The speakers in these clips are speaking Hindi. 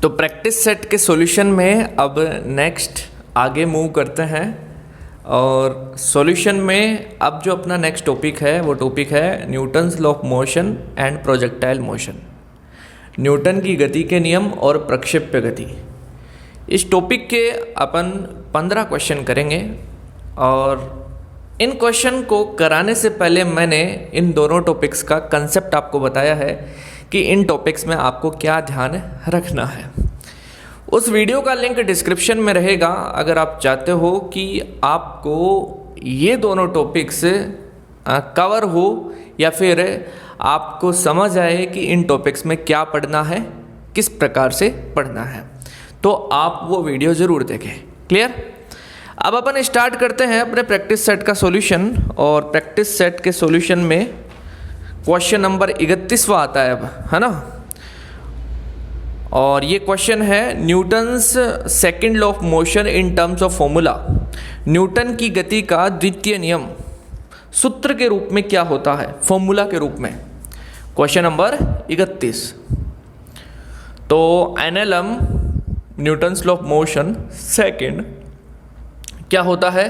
तो प्रैक्टिस सेट के सॉल्यूशन में अब नेक्स्ट आगे मूव करते हैं। और सॉल्यूशन में अब जो अपना नेक्स्ट टॉपिक है वो टॉपिक है Newton's law of motion and projectile motion, Newton की गति के नियम और प्रक्षेप्य गति। इस टॉपिक के अपन 15 क्वेश्चन करेंगे और इन क्वेश्चन को कराने से पहले मैंने इन दोनों टॉपिक्स का कंसेप्ट आपको बताया है कि इन टॉपिक्स में आपको क्या ध्यान रखना है। उस वीडियो का लिंक डिस्क्रिप्शन में रहेगा अगर आप चाहते हो कि आपको ये दोनों टॉपिक्स कवर हो या फिर आपको समझ आए कि इन टॉपिक्स में क्या पढ़ना है, किस प्रकार से पढ़ना है, तो आप वो वीडियो ज़रूर देखें। क्लियर? अब अपन स्टार्ट करते हैं अपने प्रैक्टिस सेट का सॉल्यूशन। और प्रैक्टिस सेट के सॉल्यूशन में क्वेश्चन नंबर 31वां आता है अब, है ना। और ये क्वेश्चन है Newton's second law of motion in terms of formula. Newton की गति का द्वितीय नियम सूत्र के रूप में क्या होता है, फॉर्मूला के रूप में। Question number 31। तो NLM Newton's law of motion second क्या होता है,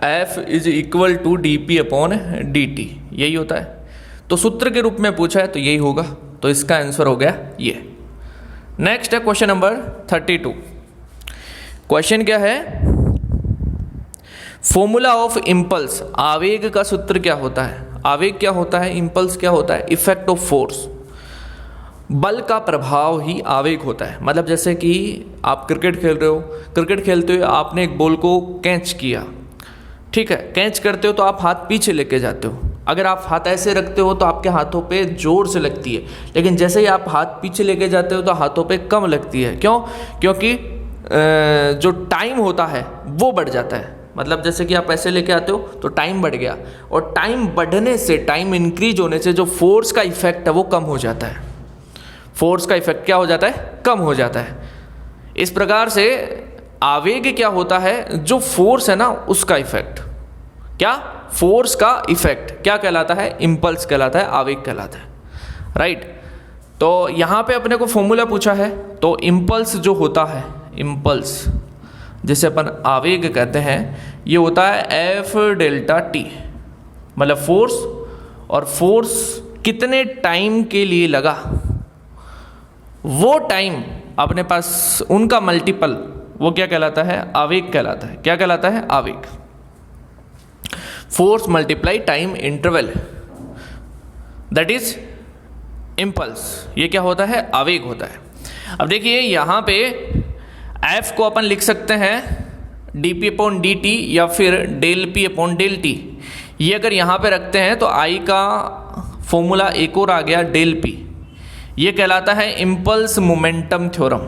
F is equal to dp/dt, यही होता है। तो सूत्र के रूप में पूछा है तो यही होगा, तो इसका आंसर हो गया ये। नेक्स्ट है क्वेश्चन नंबर 32। क्वेश्चन क्या है, फॉर्मूला ऑफ इम्पल्स, आवेग का सूत्र क्या होता है। आवेग क्या होता है, इम्पल्स क्या होता है, इफेक्ट ऑफ फोर्स, बल का प्रभाव ही आवेग होता है। मतलब जैसे कि आप क्रिकेट खेल रहे हो, क्रिकेट खेलते हुए आपने एक बॉल को कैच किया, ठीक है, कैच करते हो तो आप हाथ पीछे लेके जाते हो। अगर आप हाथ ऐसे रखते हो तो आपके हाथों पे जोर से लगती है, लेकिन जैसे ही आप हाथ पीछे लेके जाते हो तो हाथों पे कम लगती है। क्यों? क्योंकि जो टाइम होता है वो बढ़ जाता है। मतलब जैसे कि आप ऐसे लेके आते हो तो टाइम बढ़ गया, और टाइम बढ़ने से, टाइम इंक्रीज होने से जो फोर्स का इफेक्ट है वो कम हो जाता है। फोर्स का इफेक्ट क्या हो जाता है, कम हो जाता है। इस प्रकार से आवेग क्या होता है, जो फोर्स है ना उसका इफेक्ट, क्या, फोर्स का इफेक्ट क्या कहलाता है, इम्पल्स कहलाता है, आवेग कहलाता है। राइट? तो यहाँ पे अपने को फॉर्मूला पूछा है, तो इम्पल्स जो होता है, इम्पल्स जिसे अपन आवेग कहते हैं, ये होता है F डेल्टा T, मतलब फोर्स, और फोर्स कितने टाइम के लिए लगा, वो टाइम अपने पास उनका मल्टीपल, वो क्या कहलाता है, आवेग कहलाता है। क्या कहलाता है, आवेग। Force multiply time interval, that is impulse. ये क्या होता है, आवेग होता है। अब देखिए यहाँ पे F को अपन लिख सकते हैं dp/dt या फिर del p/del t। ये अगर यहाँ पे रखते हैं तो I का फॉर्मूला एक और आ गया, del p। ये कहलाता है इम्पल्स मोमेंटम थ्योरम।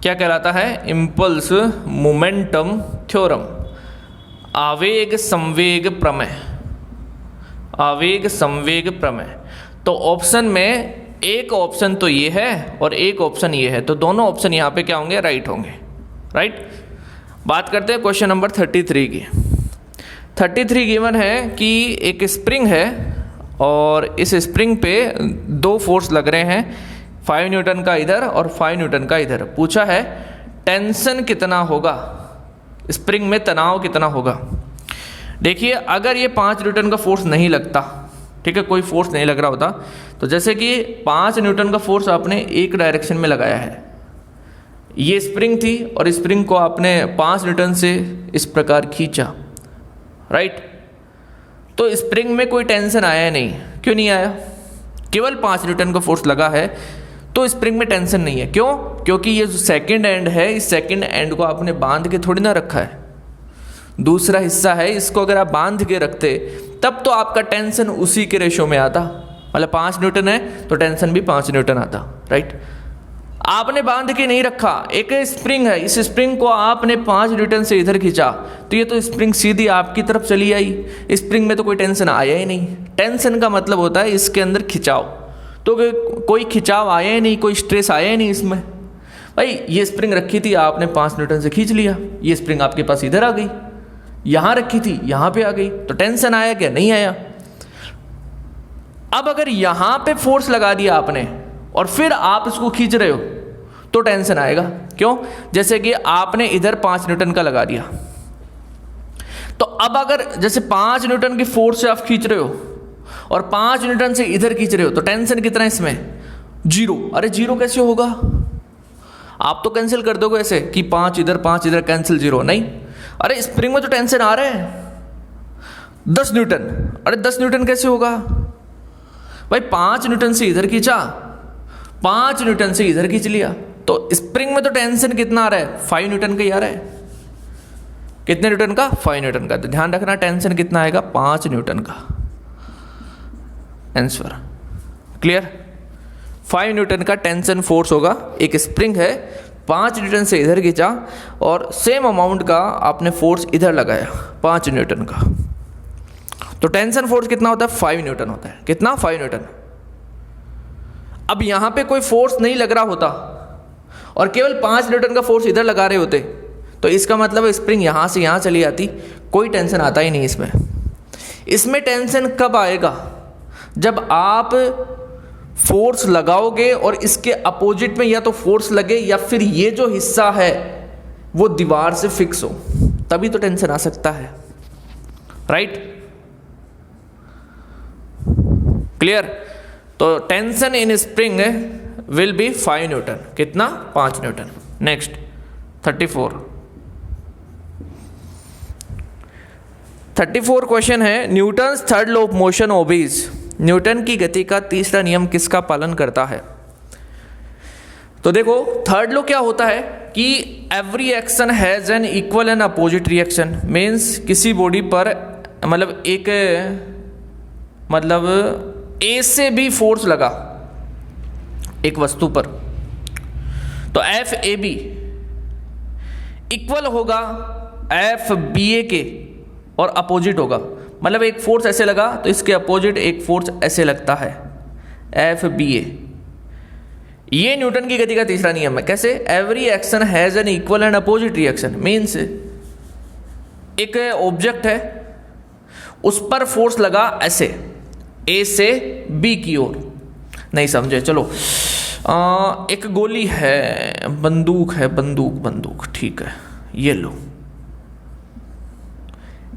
क्या कहलाता है, इम्पल्स मोमेंटम थ्योरम, आवेग संवेग प्रमेय, आवेग संवेग प्रमेय। तो ऑप्शन में एक ऑप्शन तो ये है और एक ऑप्शन ये है, तो दोनों ऑप्शन यहाँ पे क्या होंगे, राइट होंगे। राइट? बात करते हैं क्वेश्चन नंबर 33 की। 33 गिवन है कि एक स्प्रिंग है और इस स्प्रिंग पे दो फोर्स लग रहे हैं, 5 न्यूटन का इधर और 5 न्यूटन का इधर। पूछा है टेंशन कितना होगा, स्प्रिंग में तनाव कितना होगा। देखिए अगर ये 5 न्यूटन का फोर्स नहीं लगता, ठीक है, कोई फोर्स नहीं लग रहा होता, तो जैसे कि 5 न्यूटन का फोर्स आपने एक डायरेक्शन में लगाया है, ये स्प्रिंग थी और स्प्रिंग को आपने 5 न्यूटन से इस प्रकार खींचा। राइट? तो स्प्रिंग में कोई टेंशन आया नहीं। क्यों नहीं आया? केवल 5 न्यूटन का फोर्स लगा है तो स्प्रिंग में टेंशन नहीं है। क्यों? क्योंकि ये जो सेकंड एंड है, इस सेकंड एंड को आपने बांध के थोड़ी ना रखा है, दूसरा हिस्सा है, इसको अगर आप बांध के रखते तब तो आपका टेंशन उसी के रेशो में आता। मतलब 5 न्यूटन है तो टेंशन भी 5 न्यूटन आता। राइट? आपने बांध के नहीं रखा, एक स्प्रिंग है, इस स्प्रिंग को आपने 5 न्यूटन से इधर खींचा तो ये तो स्प्रिंग सीधी आपकी तरफ चली आई, स्प्रिंग में तो कोई टेंशन आया ही नहीं। टेंशन का मतलब होता है इसके अंदर खिंचाव, तो कोई खिंचाव आया ही नहीं, कोई स्ट्रेस आया ही नहीं इसमें। भाई ये स्प्रिंग रखी थी, आपने 5 न्यूटन से खींच लिया, ये स्प्रिंग आपके पास इधर आ गई, यहाँ रखी थी यहाँ पे आ गई, तो टेंशन आया क्या? नहीं आया। अब अगर यहाँ पे फोर्स लगा दिया आपने और फिर आप इसको खींच रहे हो तो टेंशन आएगा। क्यों? जैसे कि आपने इधर 5 न्यूटन का लगा दिया, तो अब अगर जैसे 5 न्यूटन की फोर्स से आप खींच रहे हो और 5 न्यूटन से इधर खींच रहे हो, तो टेंशन कितना है इसमें? 0। अरे 0 कैसे होगा? आप तो कैंसिल कर दोगे ऐसे कि 5 इधर कैंसिल 0, नहीं। अरे स्प्रिंग में तो टेंशन आ रहा है 10 न्यूटन। अरे 10 न्यूटन कैसे होगा भाई? 5 न्यूटन से इधर खींचा, 5 न्यूटन से इधर खींच लिया, तो स्प्रिंग में तो टेंशन कितना आ रहा है? 5 न्यूटन का ही आ रहा है। कितने न्यूटन का? 5 न्यूटन का। तो ध्यान रखना टेंशन कितना आएगा? 5 न्यूटन का। Answer clear? 5 न्यूटन का टेंशन फोर्स होगा। एक स्प्रिंग है, 5 न्यूटन से इधर खींचा और सेम अमाउंट का आपने फोर्स इधर लगाया 5 न्यूटन का, तो टेंशन फोर्स कितना होता है? 5 न्यूटन होता है। कितना? 5 न्यूटन। अब यहां पे कोई फोर्स नहीं लग रहा होता और केवल 5 न्यूटन का फोर्स इधर लगा रहे होते, तो इसका मतलब स्प्रिंग यहां से यहां चली आती, कोई टेंशन आता ही नहीं इसमें। इसमें टेंशन कब आएगा? जब आप फोर्स लगाओगे और इसके अपोजिट में या तो फोर्स लगे या फिर ये जो हिस्सा है वो दीवार से फिक्स हो, तभी तो टेंशन आ सकता है। राइट? क्लियर? तो tension in spring will be 5 Newton. कितना? 5 न्यूटन। नेक्स्ट 34 क्वेश्चन है, Newton's third law of motion obese. Newton की गति का तीसरा नियम किसका पालन करता है? तो देखो थर्ड लॉ क्या होता है कि every action has an equal and opposite reaction. Means किसी बॉडी पर मतलब ए से भी फोर्स लगा एक वस्तु पर, तो एफ ए बी इक्वल होगा एफ बी ए के और अपोजिट होगा। मतलब एक फोर्स ऐसे लगा तो इसके अपोजिट एक फोर्स ऐसे लगता है, एफ बी ए। ये न्यूटन की गति का तीसरा नियम है। कैसे? Every action has an equal and opposite reaction. Means एक ऑब्जेक्ट है, उस पर फोर्स लगा ऐसे ए से बी की ओर। नहीं समझे? चलो एक गोली है, बंदूक है, बंदूक ठीक है, ये लो,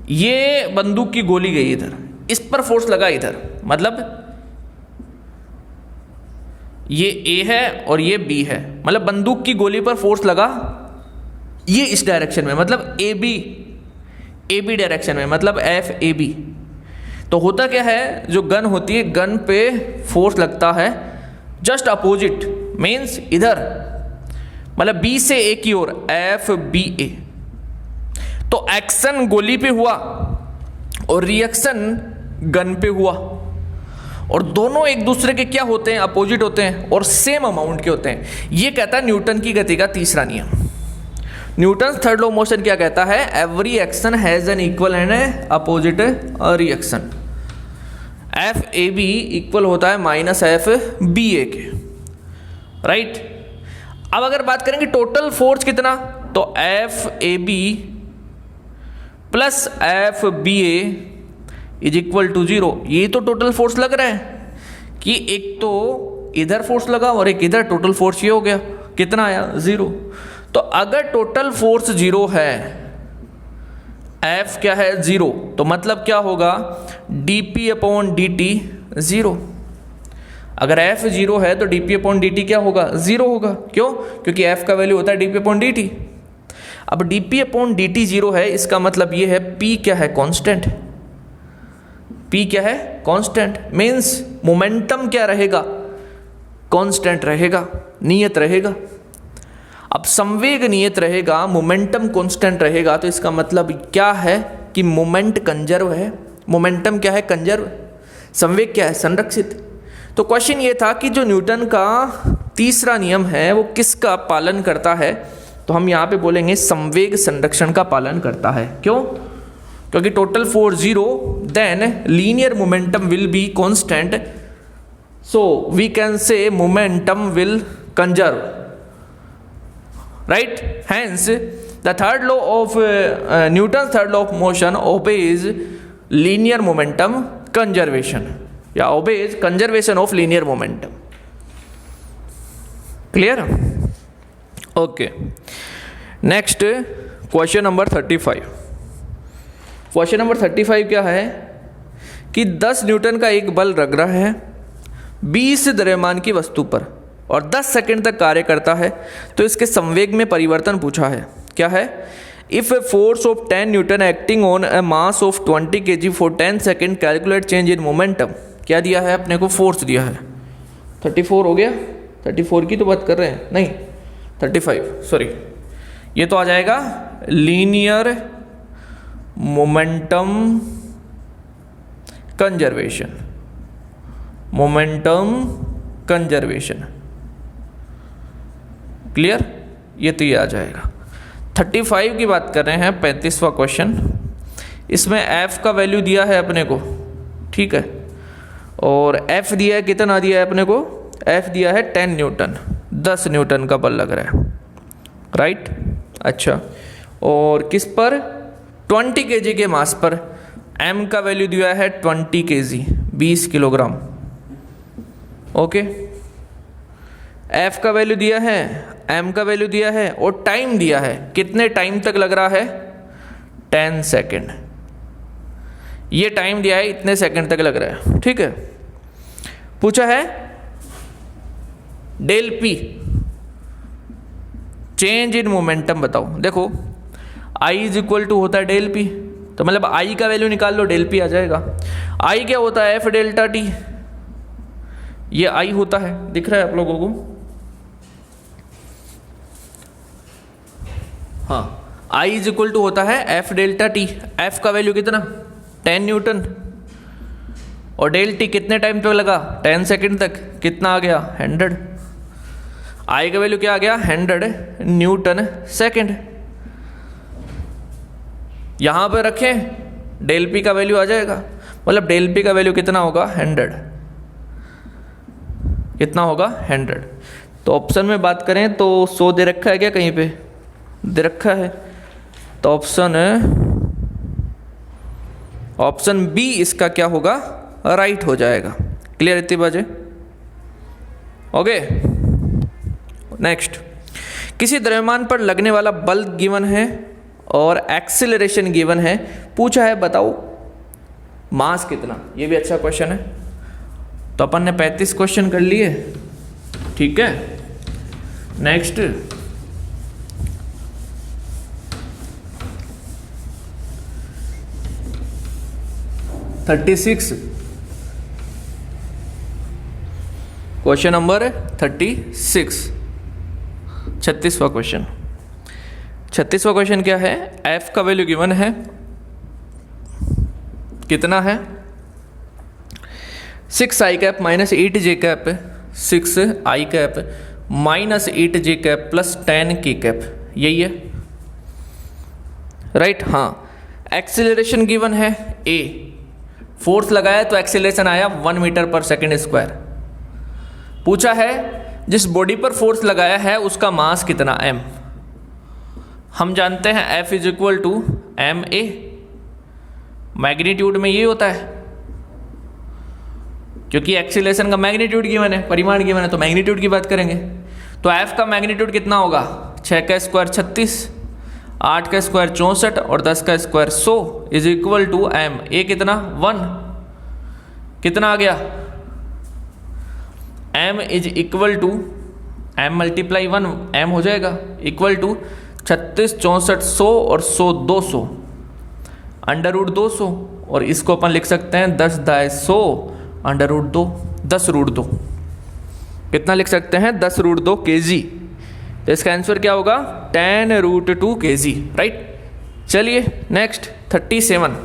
ये बंदूक की गोली गई इधर, इस पर फोर्स लगा इधर, मतलब ये ए है और ये बी है, मतलब बंदूक की गोली पर फोर्स लगा ये इस डायरेक्शन में, मतलब ए बी डायरेक्शन में, मतलब एफ ए बी। तो होता क्या है, जो गन होती है, गन पे फोर्स लगता है जस्ट अपोजिट, मीन्स इधर, मतलब बी से ए की ओर, एफ बी ए। तो एक्शन गोली पे हुआ और रिएक्शन गन पे हुआ, और दोनों एक दूसरे के क्या होते हैं? अपोजिट होते हैं और सेम अमाउंट के होते हैं। ये कहता है न्यूटन की गति का तीसरा नियम। Newton third law of motion क्या कहता है? Every action has an equal and opposite reaction. F A B equal होता है माइनस एफ बी ए के। राइट? अब अगर बात करेंगे टोटल फोर्स कितना, तो F A B plus F B A is equal to 0। ये तो टोटल फोर्स लग रहा है कि एक तो इधर फोर्स लगा और एक इधर, टोटल फोर्स ये हो गया, कितना आया? 0। तो अगर टोटल फोर्स 0 है, F क्या है? 0, तो मतलब क्या होगा? dp upon dt 0। अगर F 0 है तो dp अपॉन dt क्या होगा? 0 होगा। क्यों? क्योंकि F का वैल्यू होता है dp अपॉन dt। अब dp अपॉन dt 0 है, इसका मतलब ये है p क्या है? कांस्टेंट। p क्या है? कांस्टेंट। मीन्स मोमेंटम क्या रहेगा? कांस्टेंट रहेगा, नियत रहेगा। अब संवेग नियत रहेगा, मोमेंटम कांस्टेंट रहेगा, तो इसका मतलब क्या है कि मोमेंट कंजर्व है। मोमेंटम क्या है? कंजर्व। संवेग क्या है? संरक्षित। तो क्वेश्चन ये था कि जो न्यूटन का तीसरा नियम है वो किसका पालन करता है? तो हम यहाँ पे बोलेंगे संवेग संरक्षण का पालन करता है। क्यों? क्योंकि total force 0, then linear momentum will be constant, so we can say momentum will conserve. Right? Hence, the third law of Newton's third law of motion obeys linear momentum conservation. Yeah, obeys conservation of linear momentum. Clear? Okay, next question number 35। Question number 35 क्या है कि 10 न्यूटन का एक बल लग रहा है 20 द्रव्यमान की वस्तु पर और 10 सेकंड तक कार्य करता है, तो इसके संवेग में परिवर्तन पूछा है। क्या है? If a force of 10 Newton acting on A mass of 20 kg for 10 second calculate change in momentum. क्या दिया है अपने को? फोर्स दिया है। 34 हो गया, 34 की तो बात कर रहे हैं, नहीं 35 सॉरी, ये तो आ जाएगा linear momentum conservation, momentum conservation. Clear? ये तो ये आ जाएगा। 35 की बात कर रहे हैं, 35वां क्वेश्चन। इसमें f का वैल्यू दिया है अपने को, ठीक है, और f दिया है, कितना दिया है अपने को? f दिया है 10 न्यूटन, 10 न्यूटन का बल लग रहा है, राइट। अच्छा, और किस पर? 20 kg के मास पर। m का वैल्यू दिया है 20 kg, 20 किलोग्राम। ओके, f का वैल्यू दिया है, m का वैल्यू दिया है, और टाइम दिया है, कितने टाइम तक लग रहा है? 10 सेकेंड। ये टाइम दिया है, इतने सेकंड तक लग रहा है, ठीक है। पूछा है del P, change in momentum बताओ। देखो I इज इक्वल टू होता है डेल पी, तो मतलब I का वैल्यू निकाल लो, डेल पी आ जाएगा। I क्या होता है? F डेल्टा टी, ये I होता है, दिख रहा है आप लोगों को? हाँ, I इज इक्वल टू होता है F डेल्टा टी। F का वैल्यू कितना? 10 न्यूटन, और डेल टी कितने टाइम पे लगा? 10 सेकंड तक। कितना आ गया? 100। I का वैल्यू क्या आ गया? 100 न्यूटन सेकंड। यहां पे रखें, डेल पी का वैल्यू आ जाएगा, मतलब डेल पी का वैल्यू कितना होगा? 100। कितना होगा? 100। तो ऑप्शन में बात करें तो 100 दे रखा है क्या? कहीं पे दे रखा है, तो ऑप्शन बी इसका क्या होगा? राइट हो जाएगा। क्लियर इतनी बाजे? Okay, next. किसी द्रव्यमान पर लगने वाला बल गिवन है और एक्सीलरेशन गिवन है, पूछा है बताओ मास कितना। ये भी अच्छा क्वेश्चन है। तो अपन ने 35 क्वेश्चन कर लिए, ठीक है। नेक्स्ट, क्वेश्चन नंबर 36, 36वां क्वेश्चन। 36वां क्वेश्चन क्या है? f का वैल्यू गिवन है, कितना है? 6i cap minus 8j cap, 6i cap minus 8j cap plus 10k cap, यही है, राइट। हाँ, एक्सीलरेशन गिवन है a, फोर्स लगाया तो एक्सीलरेशन आया 1 मीटर पर सेकेंड स्क्वायर। पूछा है जिस बॉडी पर फोर्स लगाया है उसका मास कितना? m। हम जानते हैं F is equal to M A, magnitude में ये होता है, क्योंकि एक्सीलरेशन का मैग्नीट्यूड गिवन है, परिमाण गिवन है, तो मैग्नीट्यूड की बात करेंगे। तो F का मैग्नीट्यूड कितना होगा? 6 का स्क्वायर 36, 8 का स्क्वायर 64 और 10 का square 100 is equal to m। A कितना? 1। कितना आ गया? m is equal to m multiply 1, m हो जाएगा इक्वल टू 36, 64, 100 और 100 200, अंडर रूट 200, और इसको अपन लिख सकते हैं 10 दाए 100 अंडर रूट 2, 10 रूट 2। कितना लिख सकते हैं? 10 रूट 2 kg। तो इसका आंसर क्या होगा? 10 रूट 2 kg, राइट। चलिए नेक्स्ट 37,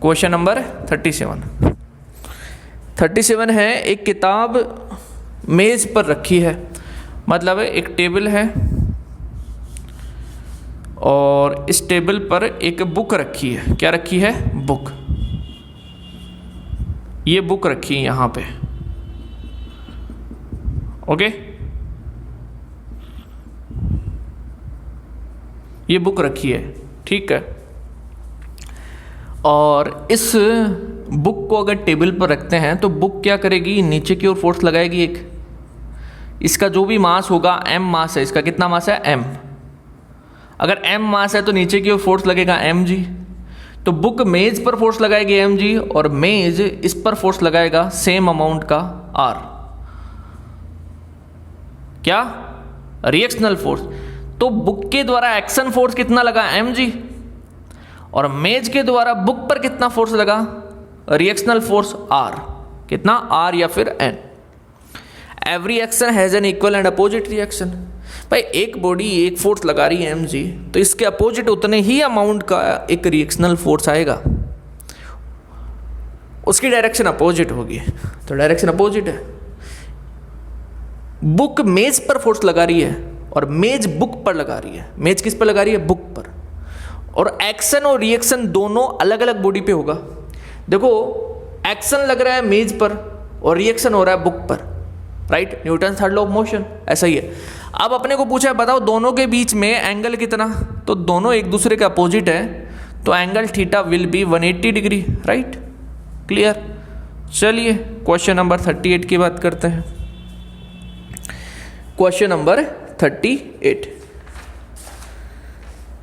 क्वेश्चन नंबर 37 है। एक किताब मेज पर रखी है, मतलब एक टेबल है और इस टेबल पर एक बुक रखी है। क्या रखी है? बुक। ये बुक रखी है यहां पे, ओके। ये बुक रखी है, ठीक है। और इस बुक को अगर टेबल पर रखते हैं तो बुक क्या करेगी? नीचे की ओर फोर्स लगाएगी एक, इसका जो भी मास होगा, m मास है, इसका कितना मास है, m। अगर m मास है तो नीचे की ओर फोर्स लगेगा mg। तो बुक मेज पर फोर्स लगाएगी mg और मेज इस पर फोर्स लगाएगा सेम अमाउंट का r। क्या, रिएक्शनल फोर्स। तो बुक के द्वारा एक्शन फोर्स कितना लगा, mg, और मेज के द्वारा बुक पर कितना फोर्स लगा, रिएक्शनल फोर्स r। कितना, r या फिर n। Every action has an equal and opposite reaction. भाई एक बॉडी एक फोर्स लगा रही है mg, तो इसके अपोजिट उतने ही अमाउंट का एक रिएक्शनल फोर्स आएगा, उसकी डायरेक्शन अपोजिट होगी। तो डायरेक्शन अपोजिट है। बुक मेज पर फोर्स लगा रही है और मेज बुक पर लगा रही है। मेज किस पर लगा रही है, बुक पर। और एक्शन और रिएक्शन दोनों अलग अलग बॉडी पे होगा। देखो एक्शन लग रहा है मेज पर और रिएक्शन हो रहा है बुक पर, right, Newton third law of motion, ऐसा ही है। अब अपने को पूछा है बताओ दोनों के बीच में एंगल कितना, तो दोनों एक दूसरे के अपोजिट है, तो angle theta will be 180 degree, right, clear. चलिए क्वेश्चन नंबर 38 की बात करते हैं। क्वेश्चन नंबर 38,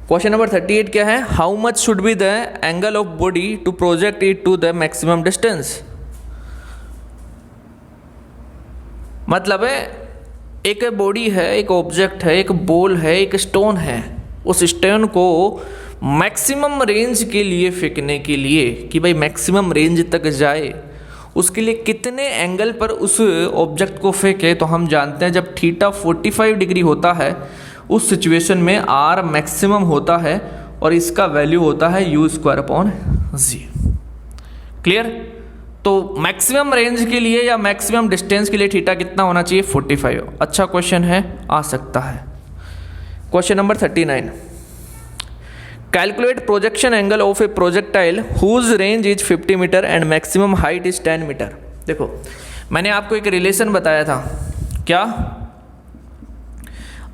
क्वेश्चन नंबर 38 क्या है, how much should be the angle of body to project it to the maximum distance. मतलब है एक बॉडी है, एक ऑब्जेक्ट है, एक बॉल है, एक स्टोन है, उस स्टोन को मैक्सिमम रेंज के लिए फेंकने के लिए कि भाई मैक्सिमम रेंज तक जाए, उसके लिए कितने एंगल पर उस ऑब्जेक्ट को फेंके। तो हम जानते हैं जब थीटा 45 डिग्री होता है उस सिचुएशन में आर मैक्सिमम होता है और इसका वैल्यू होता है u²/g। क्लियर। तो मैक्सिमम रेंज के लिए या मैक्सिमम डिस्टेंस के लिए थीटा कितना होना चाहिए, 45। अच्छा क्वेश्चन है, आ सकता है। Question number 39, calculate projection angle of a projectile whose range is 50 metre and maximum height is 10 metre. देखो मैंने आपको एक रिलेशन बताया था, क्या,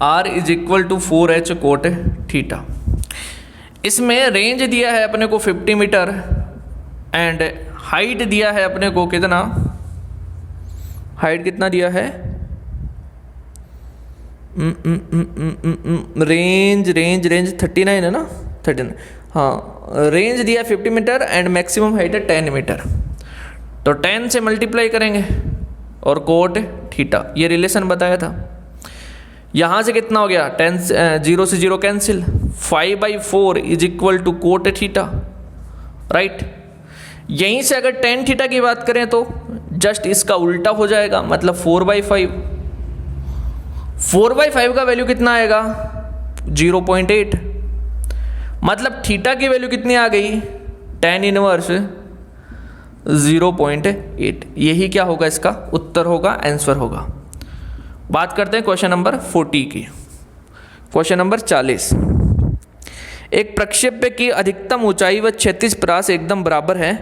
R is equal to 4h cot theta. इसमें रेंज दिया है अपने को 50 मीटर एंड हाइट दिया है अपने को कितना, हाइट कितना दिया है, रेंज 39 है ना, 39, हाँ, रेंज दिया 50 मीटर एंड मैक्सिमम हाइट है 10 मीटर। तो 10 से मल्टीप्लाई करेंगे और कोट थीटा, ये रिलेशन बताया था। यहाँ से कितना हो गया, 10, 0 से 0 cancel, 5/4 is equal to cot theta, right. यहीं से अगर tan थीटा की बात करें तो जस्ट इसका उल्टा हो जाएगा, मतलब 4/5। 4/5 का वैल्यू कितना आएगा, 0.8। मतलब थीटा की वैल्यू कितनी आ गई, tan इनवर्स 0.8। यही क्या होगा, इसका उत्तर होगा, आंसर होगा। बात करते हैं क्वेश्चन नंबर 40 की। क्वेश्चन नंबर 40, एक प्रक्षेप्य की अधिकतम ऊंचाई व क्षैतिज परास एकदम बराबर है,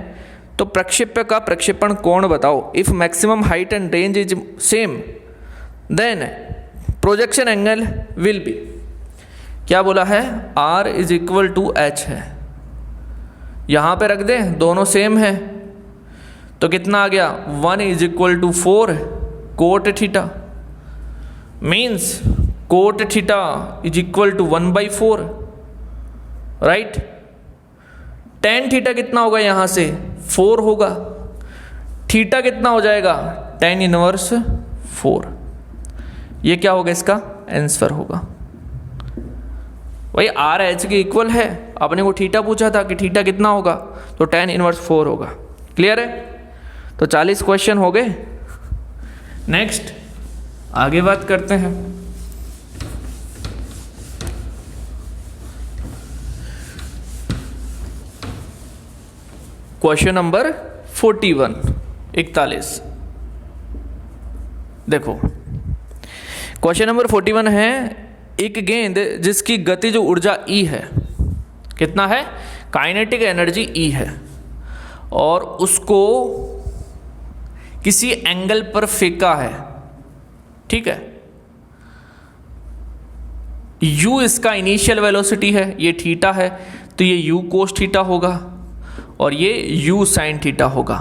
तो प्रक्षेप्य का प्रक्षेपण कोण बताओ। If maximum height and range is same then projection angle will be, क्या बोला है, R is equal to H है, यहाँ पे रख दें, दोनों सेम है, तो कितना आ गया, 1 is equal to 4 cot theta, means cot theta is equal to 1/4, right. tan theta कितना होगा, यहाँ से 4 होगा, थीटा कितना हो जाएगा, tan इनवर्स 4। ये क्या होगा, इसका आंसर होगा। वही R H के इक्वल है, आपने को थीटा पूछा था कि थीटा कितना होगा, तो tan इनवर्स 4 होगा। क्लियर है। तो 40 क्वेश्चन हो गए। नेक्स्ट आगे बात करते हैं। Question number 41, 41। देखो क्वेश्चन नंबर 41 है, एक गेंद जिसकी गतिज ऊर्जा E है, कितना है, काइनेटिक एनर्जी E है, और उसको किसी एंगल पर फेंका है, ठीक है। U इसका इनिशियल वेलोसिटी है, ये थीटा है, तो ये U कोस थीटा होगा और ये U साइन थीटा होगा।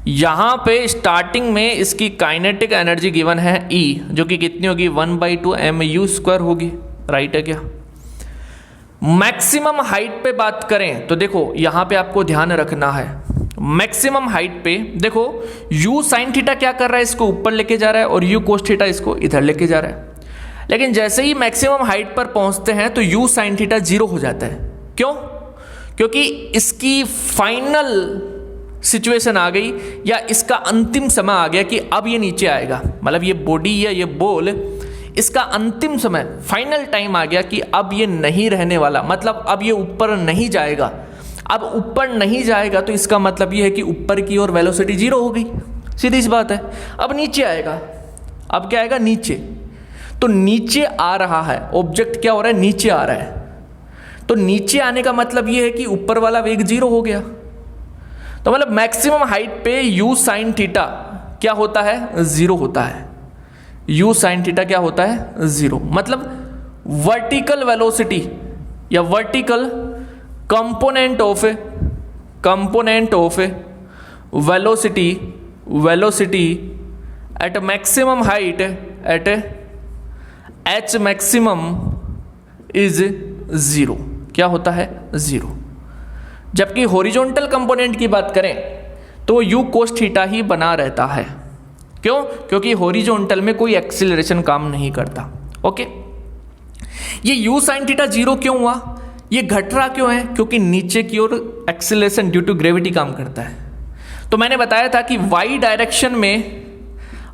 यहाँ पे स्टार्टिंग में इसकी काइनेटिक एनर्जी गिवन है E, जो कि कितनी होगी 1/2 mu² होगी, राइट है क्या। मैक्सिमम हाइट पे बात करें तो देखो यहाँ पे आपको ध्यान रखना है, मैक्सिमम हाइट पे देखो u sin थीटा क्या कर रहा है, इसको ऊपर लेके जा रहा है, और u cos थीटा इसको इधर लेके जा रहा है। लेकिन जैसे ही मैक्सिमम हाइट पर पहुंचते हैं तो u sin थीटा 0 हो जाता है। क्यों? क्योंकि इसकी फाइनल सिचुएशन आ गई, या इसका अंतिम समय आ गया कि अब ये नीचे आएगा, मतलब ये बॉडी या ये बॉल, इसका अंतिम समय फाइनल टाइम आ गया कि अब ये नहीं रहने वाला, मतलब अब ये ऊपर नहीं जाएगा। अब ऊपर नहीं जाएगा तो इसका मतलब ये है कि ऊपर की ओर वेलोसिटी 0 हो गई, सीधी सी बात है। अब नीचे आएगा, अब क्या आएगा, नीचे। तो नीचे आ रहा है ऑब्जेक्ट, क्या हो रहा है, नीचे आ रहा है। तो नीचे आने का मतलब ये है कि ऊपर वाला वेग 0 हो गया। तो मतलब मैक्सिमम हाइट पे u sin थीटा क्या होता है, 0 होता है। u sin थीटा क्या होता है, 0। मतलब वर्टिकल वेलोसिटी या vertical component of velocity at maximum height at h maximum is 0, क्या होता है, 0। जबकि हॉरिजॉन्टल कंपोनेंट की बात करें तो u cos थीटा ही बना रहता है। क्यों? क्योंकि हॉरिजॉन्टल में कोई एक्सीलरेशन काम नहीं करता। ओके, ये u sin थीटा 0 क्यों हुआ, ये घट रहा क्यों है, क्योंकि नीचे की ओर एक्सीलरेशन ड्यू टू ग्रेविटी काम करता है। तो मैंने बताया था कि y डायरेक्शन में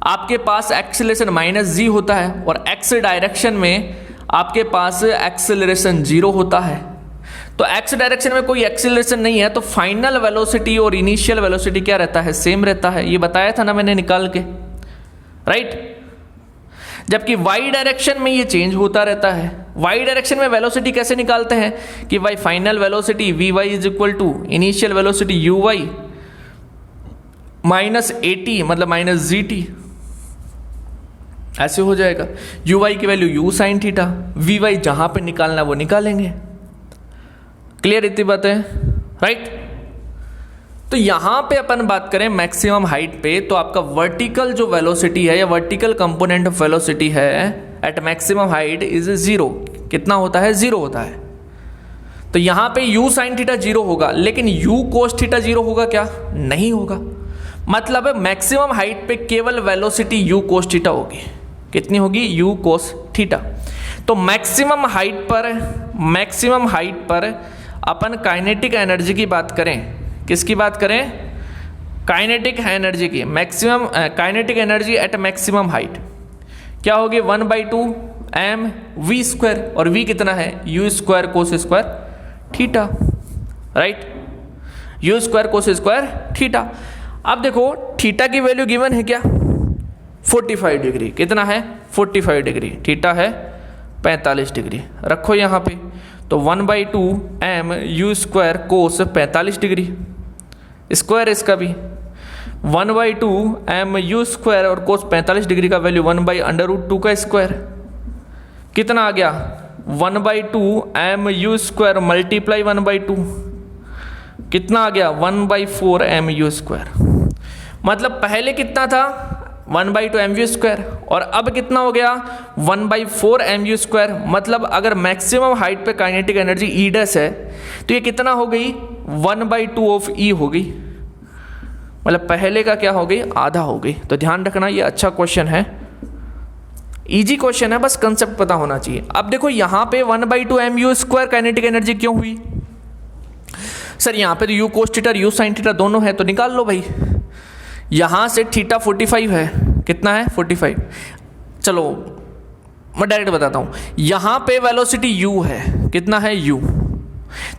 आपके पास एक्सीलरेशन -g होता है, और x डायरेक्शन में आपके पास एक्सीलरेशन 0 होता है। तो x डायरेक्शन में कोई एक्सीलरेशन नहीं है, तो फाइनल वेलोसिटी और इनिशियल वेलोसिटी क्या रहता है, सेम रहता है। ये बताया था ना मैंने निकाल के, राइट। जबकि y डायरेक्शन में ये चेंज होता रहता है। y डायरेक्शन में वेलोसिटी कैसे निकालते हैं कि भाई final velocity vy is equal to initial velocity uy minus at मतलब माइनस gt, ऐसे हो जाएगा। uy की value u sin theta, vy जहां पे निकालना वो निकालेंगे। क्लियर इतनी बात है, राइट। तो यहां पे अपन बात करें मैक्सिमम हाइट पे, तो आपका वर्टिकल जो वेलोसिटी है या वर्टिकल कंपोनेंट ऑफ वेलोसिटी है एट मैक्सिमम हाइट इज 0। कितना होता है, 0 होता है। तो यहां पे u sin थीटा 0 होगा, लेकिन u cos थीटा 0 होगा क्या, नहीं होगा। मतलब मैक्सिमम हाइट पे केवल वेलोसिटी u cos थीटा होगी। कितनी होगी, u cos थीटा। तो मैक्सिमम हाइट पर अपन काइनेटिक एनर्जी की बात करें, किसकी बात करें, काइनेटिक एनर्जी की, maximum kinetic energy at maximum height क्या होगी, 1/2 mv², और v कितना है, u² cos² theta, right, u² cos² theta. अब देखो थीटा की वैल्यू गिवन है क्या, 45 डिग्री। कितना है, 45 डिग्री। थीटा है 45 डिग्री, रखो यहाँ पे। तो 1/2 mu² cos 45 डिग्री, स्क्वायर इसका भी 1/2 mu² और cos 45 डिग्री का वैल्यू 1/√2 का स्क्वायर। कितना आ गया, 1/2 mu² मल्टीप्लाई 1/2, कितना आ गया, 1/4 mu²। मतलब पहले कितना था, 1/2 mu², और अब कितना हो गया, 1/4 mu²। मतलब अगर मैक्सिमम हाइट पे काइनेटिक एनर्जी E डैश है तो ये कितना हो गई, 1/2 ऑफ E हो गई। मतलब पहले का क्या हो गई, आधा हो गई। तो ध्यान रखना, ये अच्छा क्वेश्चन है, इजी क्वेश्चन है, बस कंसेप्ट पता होना चाहिए। अब देखो यहाँ पे 1/2 mu² काइनेटिक एनर्जी क्यों हुई, सर यहाँ पे तो u cos theta u sin theta दोनों है, तो निकाल लो भाई। यहाँ से थीटा 45 है, कितना है, 45। चलो मैं डायरेक्ट बताता हूँ, यहाँ पे वेलोसिटी u है, कितना है, u।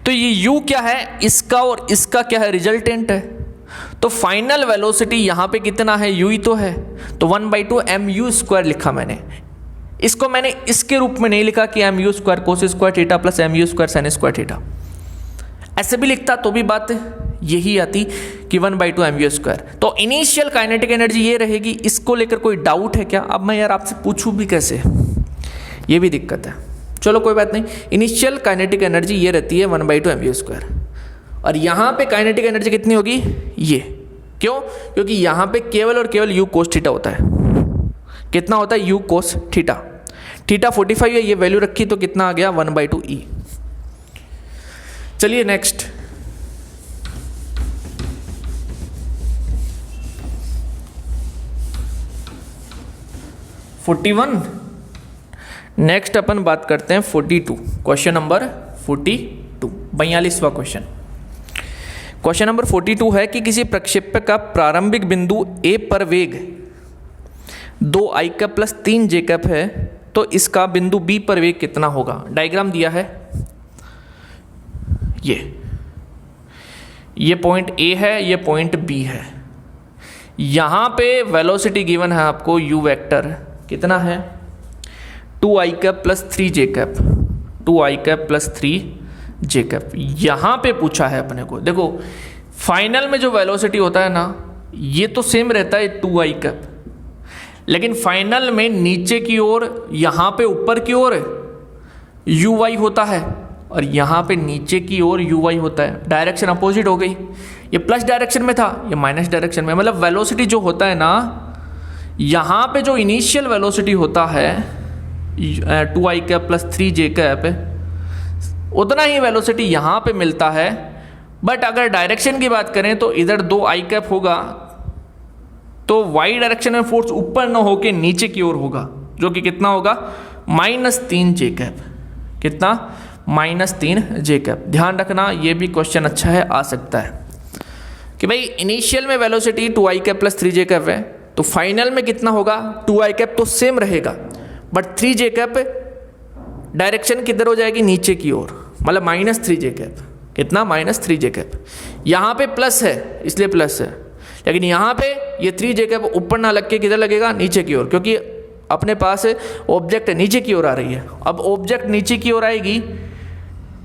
तो ये u क्या है, इसका और इसका क्या है, रिजल्टेंट है। तो फाइनल वेलोसिटी यहाँ पे कितना है, u ही तो है। तो 1/2 mu² लिखा मैंने। इसको मैंने इसके रूप में नहीं लिखा कि mu² cos² theta plus mu² sin² theta, ऐसे भी लिखता तो भी बात यही आती कि 1/2 mu²। तो इनिशियल काइनेटिक एनर्जी ये रहेगी। इसको लेकर कोई डाउट है क्या, अब मैं यार आपसे पूछूं भी कैसे, ये भी दिक्कत है। चलो कोई बात नहीं, इनिशियल काइनेटिक एनर्जी ये रहती है 1/2 mu², और यहाँ पे काइनेटिक एनर्जी कितनी होगी, ये क्यों? क्योंकि यहाँ पे केवल और केवल u cos थीटा होता है। कितना होता है? u cos theta. थीटा 45 है, ये वैल्यू रखी तो कितना आ गया? 1/2 e। चलिए नेक्स्ट, नेक्स्ट अपन बात करते हैं 42, क्वेश्चन नंबर 42, 42वां क्वेश्चन। क्वेश्चन नंबर 42 है कि किसी प्रक्षेपक का प्रारंभिक बिंदु A पर वेग 2 i cap plus 3 j cap है, तो इसका बिंदु B पर वेग कितना होगा? डायग्राम दिया है, ये पॉइंट A है, ये पॉइंट B है। यहाँ पे वेलोसिटी गिवन है आपको, u वेक्टर कितना है? 2i cap plus 3j cap, 2i cap plus 3j cap. यहाँ पे पूछा है अपने को, देखो फाइनल में जो वेलोसिटी होता है ना, ये तो सेम रहता है 2i कैप, लेकिन फाइनल में नीचे की ओर, यहाँ पे ऊपर की ओर uy होता है और यहाँ पे नीचे की ओर uy होता है। डायरेक्शन अपोजिट हो गई, ये प्लस डायरेक्शन में था, ये माइनस डायरेक्शन में। मतलब वेलोसिटी जो होता है ना, यहाँ पे जो इनिशियल वेलोसिटी होता है 2i cap plus 3j cap, उतना ही वेलोसिटी यहाँ पे मिलता है। बट अगर डायरेक्शन की बात करें तो इधर 2i कैप होगा, तो y डायरेक्शन में फोर्स ऊपर न होके नीचे की ओर होगा, जो कि कितना होगा? -3j cap. कितना? -3j cap. ध्यान रखना, ये भी क्वेश्चन अच्छा है, आ सकता है कि भाई इनिशियल में velocity 2i cap plus 3j cap है, तो फाइनल में कितना होगा? 2i कैप तो सेम रहेगा, बट 3j कैप डायरेक्शन किधर हो जाएगी? नीचे की ओर, मतलब -3j कैप। कितना? -3j cap. यहाँ पे प्लस है इसलिए प्लस है, लेकिन यहाँ पे ये 3j कैप ऊपर ना लग के किधर लगेगा? नीचे की ओर, क्योंकि अपने पास ऑब्जेक्ट नीचे की ओर आ रही है। अब ऑब्जेक्ट नीचे की ओर आएगी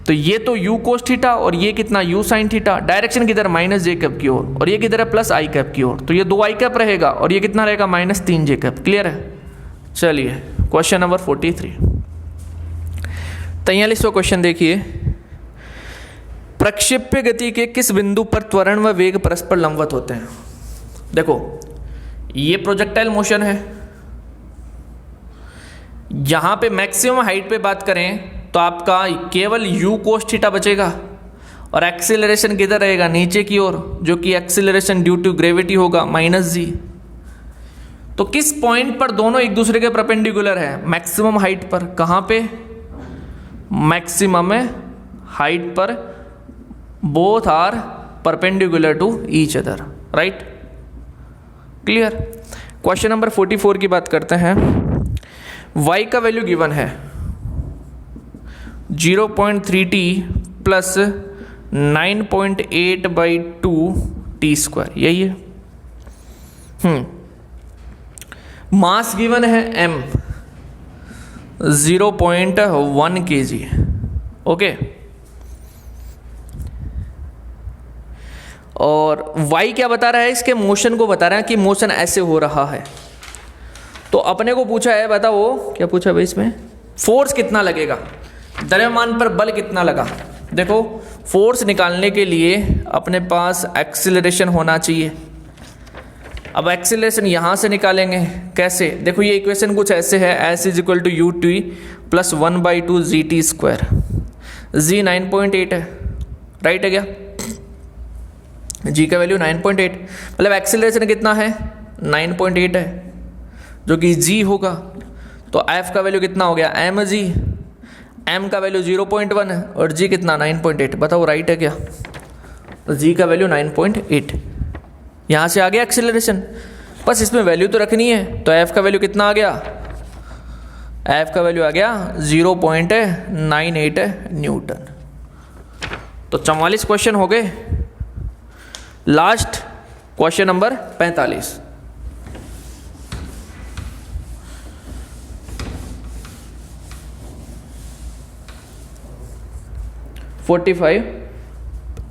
तो ये तो u cos थीटा और ये कितना? u sin theta. डायरेक्शन किधर? -j कैप की ओर, और ये किधर है? +i कैप की ओर। तो ये 2i कैप रहेगा और ये कितना रहेगा? -3j cap. क्लियर है? चलिए क्वेश्चन नंबर 43, 43वां क्वेश्चन देखिए। प्रक्षेप्य गति के किस बिंदु पर त्वरण व वेग परस्पर लंबवत होते हैं? देखो ये प्रोजेक्टाइल मोशन है, यहां पे मैक्सिमम हाइट पे बात करें तो आपका केवल u cos थीटा बचेगा, और एक्सीलरेशन किधर रहेगा? नीचे की ओर, जो कि एक्सीलरेशन ड्यू टू ग्रेविटी होगा -g। तो किस पॉइंट पर दोनों एक दूसरे के परपेंडिकुलर है? मैक्सिमम हाइट पर। कहां पे? मैक्सिमम हाइट पर, both are perpendicular to each other, right? Clear? Question number 44 की बात करते हैं। y का वैल्यू गिवन है 0.3t प्लस 9.8/2 t², यही है। मास गिवन है m 0.1 kg। ओके, और y क्या बता रहा है? इसके मोशन को बता रहा है कि मोशन ऐसे हो रहा है। तो अपने को पूछा है, बताओ क्या पूछा भाई इसमें? फोर्स कितना लगेगा, द्रव्यमान पर बल कितना लगा। देखो फोर्स निकालने के लिए अपने पास एक्सीलरेशन होना चाहिए। अब एक्सीलरेशन यहाँ से निकालेंगे कैसे? देखो ये इक्वेशन कुछ ऐसे है, s = ut + 1/2 gt²। g 9.8 है, राइट है क्या? g का वैल्यू 9.8, मतलब एक्सीलरेशन कितना है? 9.8 है, जो कि g होगा। तो f का वैल्यू कितना हो गया? mg। m का वैल्यू 0.1 है और g कितना? 9.8। बताओ राइट है क्या? तो g का वैल्यू 9.8। यहाँ से आ गया एक्सीलरेशन, बस इसमें वैल्यू तो रखनी है। तो f का वैल्यू कितना आ गया? f का वैल्यू आ गया 0.98 न्यूटन। तो 44 क्वेश्चन हो गए। Last question number 45।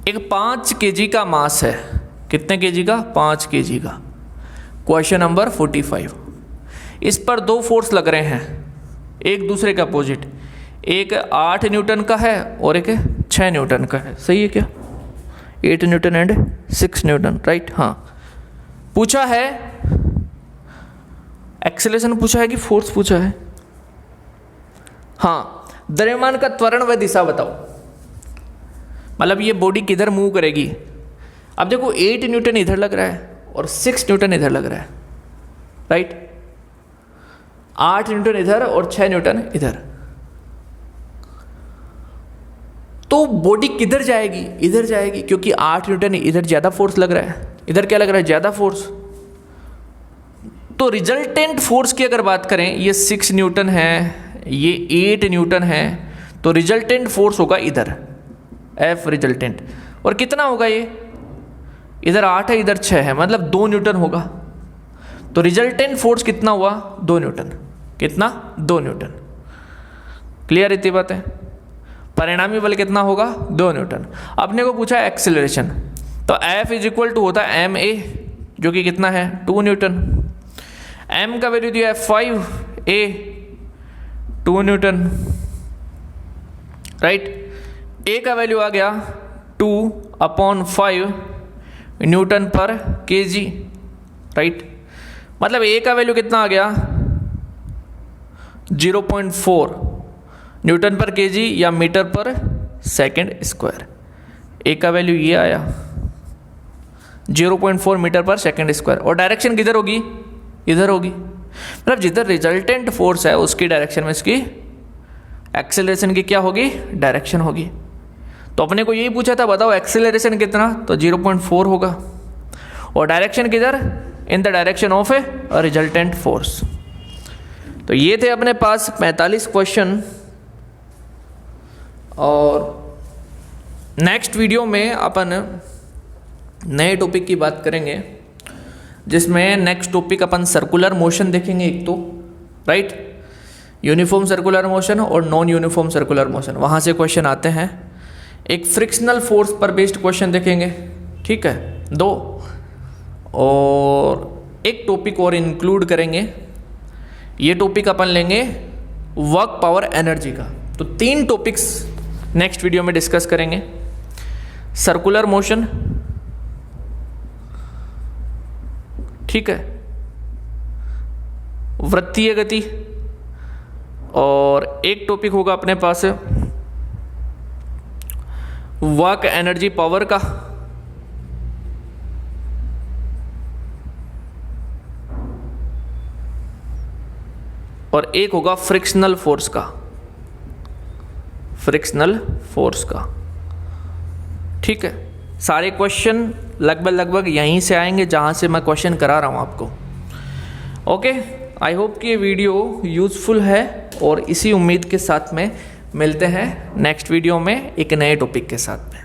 एक 5 kg का मास है। कितने kg का? 5 kg का। Question number 45। इस पर दो फोर्स लग रहे हैं, एक दूसरे के अपोजिट। एक 8 न्यूटन का है और एक 6 न्यूटन का है। सही है क्या? 8 न्यूटन एंड 6 न्यूटन, राइट? हाँ, पूछा है एक्सेलरेशन पूछा है कि फोर्स पूछा है? हाँ, द्रव्यमान का त्वरण व दिशा बताओ, मतलब ये बॉडी किधर मूव करेगी। अब देखो 8 न्यूटन इधर लग रहा है और 6 न्यूटन इधर लग रहा है, राइट। 8 न्यूटन इधर और 6 न्यूटन इधर, तो बॉडी किधर जाएगी? इधर जाएगी, क्योंकि 8 न्यूटन इधर ज़्यादा फोर्स लग रहा है, इधर क्या लग रहा है? ज़्यादा फोर्स। तो रिजल्टेंट फोर्स की अगर बात करें, ये 6 न्यूटन है, ये 8 न्यूटन है, तो रिजल्टेंट फोर्स होगा इधर, एफ रिजल्टेंट। और कितना होगा ये? इधर 8 है, इधर 6 है, मतलब 2 न्यूटन होगा। तो रिजल्टेंट फोर्स कितना हुआ? 2 न्यूटन। कितना? 2 न्यूटन। क्लियर इतनी बात है? परिणामी बल कितना होगा? 2 न्यूटन। अपने को पूछा एक्सेलरेशन, तो F इज इक्वल टू होता है ma, जो कि कितना है? 2 न्यूटन। m का वैल्यू दिया है 5, a 2 न्यूटन, राइट। a का वैल्यू आ गया 2/5 न्यूटन पर kg, राइट। मतलब a का वैल्यू कितना आ गया? 0.4 न्यूटन पर kg या मीटर पर सेकंड स्क्वायर। a का वैल्यू ये आया 0.4 मीटर पर सेकंड स्क्वायर। और डायरेक्शन किधर होगी? इधर होगी, मतलब जिधर रिजल्टेंट फोर्स है उसकी डायरेक्शन में इसकी एक्सेलरेशन की क्या होगी? डायरेक्शन होगी। तो अपने को यही पूछा था, बताओ एक्सेलरेशन कितना? तो 0.4 होगा। और डायरेक्शन किधर? In the direction of A resultant force. तो ये थे अपने पास 45 क्वेश्चन। और नेक्स्ट वीडियो में अपन नए टॉपिक की बात करेंगे, जिसमें नेक्स्ट टॉपिक अपन सर्कुलर मोशन देखेंगे एक तो, राइट। यूनिफॉर्म सर्कुलर मोशन और नॉन यूनिफॉर्म सर्कुलर मोशन, वहाँ से क्वेश्चन आते हैं। एक फ्रिक्शनल फोर्स पर बेस्ड क्वेश्चन देखेंगे, ठीक है, 2। और एक टॉपिक और इंक्लूड करेंगे, ये टॉपिक अपन लेंगे वर्क पावर एनर्जी का। तो 3 टॉपिक्स नेक्स्ट वीडियो में डिस्कस करेंगे। सर्कुलर मोशन, ठीक है, वृत्तीय गति, और एक टॉपिक होगा अपने पास वर्क एनर्जी पावर का, और एक होगा फ्रिक्शनल फोर्स का, फ्रिक्शनल फोर्स का, ठीक है। सारे क्वेश्चन लगभग यहीं से आएंगे जहां से मैं क्वेश्चन करा रहा हूं आपको। ओके, आई होप कि ये वीडियो यूज़फुल है, और इसी उम्मीद के साथ में मिलते हैं नेक्स्ट वीडियो में एक नए टॉपिक के साथ में।